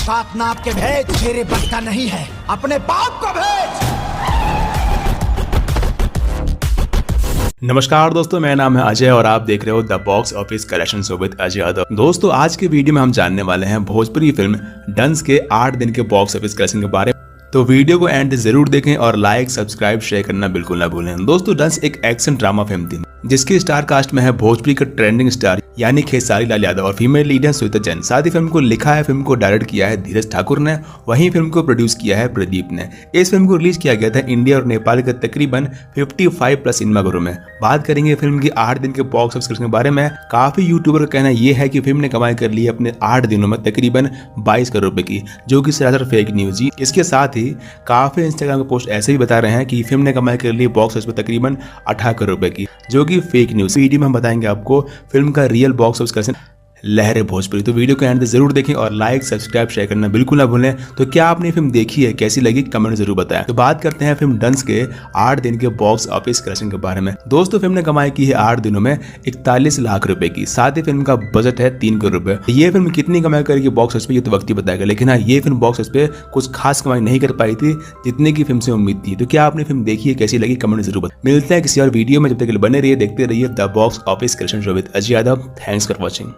औकात नाप के भेज, तेरे बस का नहीं है, अपने बाप को भेज। नमस्कार दोस्तों, मेरा नाम है अजय और आप देख रहे हो the box office collection with Ajay Yadav. दोस्तों, आज के वीडियो में हम जानने वाले हैं भोजपुरी फिल्म डंस के 8 दिन के बॉक्स ऑफिस कलेक्शन के बारे में। तो वीडियो को एंड जरूर देखें और लाइक, सब्सक्राइब, शेयर करना बिल्कुल ना भूलें। दोस्तों, डंस एक एक्शन ड्रामा फिल्म थी जिसकी स्टार कास्ट में है भोजपुरी का ट्रेंडिंग स्टार यानी खेसारी लाल यादव और फीमेल लीड है श्वेता जैन। साथ ही फिल्म को लिखा है, फिल्म को डायरेक्ट किया है धीरज ठाकुर ने, वहीं फिल्म को प्रोड्यूस किया है प्रदीप ने। इस फिल्म को रिलीज किया गया था इंडिया और नेपाल के तकरीबन 55+ सिनेमाघरों में। बात करेंगे फिल्म की 8 दिन के बॉक्स ऑफिस कलेक्शन के बारे में। काफी यूट्यूबर का कहना यह है कि फिल्म ने कमाई कर ली अपने 8 दिनों में तकरीबन 22 करोड़ रुपए की, जो कि सरासर फेक न्यूज ही। इसके साथ ही काफी इंस्टाग्राम के पोस्ट ऐसे भी बता रहे हैं कि फिल्म ने कमाई कर ली बॉक्स ऑफिस पर तकरीबन 18 करोड़ रुपए की, जो कि फेक न्यूज। वीडियो में हम बताएंगे आपको फिल्म का रियल बॉक्स ऑफिस कलेक्शन लहरे भोजपुरी। तो वीडियो को एंड तक जरूर देखें और लाइक, सब्सक्राइब, शेयर करना बिल्कुल ना भूलें। तो क्या आपने फिल्म देखी है, कैसी लगी, कमेंट जरूर बताएं। तो बात करते हैं फिल्म डंस के 8 दिन के बॉक्स ऑफिस कलेक्शन के बारे में। दोस्तों, फिल्म ने कमाई की है 8 दिनों में 41 लाख रुपए की। साथ ही फिल्म का बजट है 3 करोड़ रुपए। ये फिल्म कितनी कमाई करेगी बॉक्स ऑफिस पे ये तो वक्त ही बताएगा, लेकिन हाँ, ये फिल्म बॉक्स ऑफिस पे कुछ खास कमाई नहीं कर पाई थी जितने की फिल्म से उम्मीद थी। तो क्या आपने फिल्म देखी है, कैसी लगी, कमेंट जरूर बताएं। मिलते हैं किसी और वीडियो में, जब तक बने रहिए, देखते रहिए the box office collection with Ajay Yadav. Thanks for watching.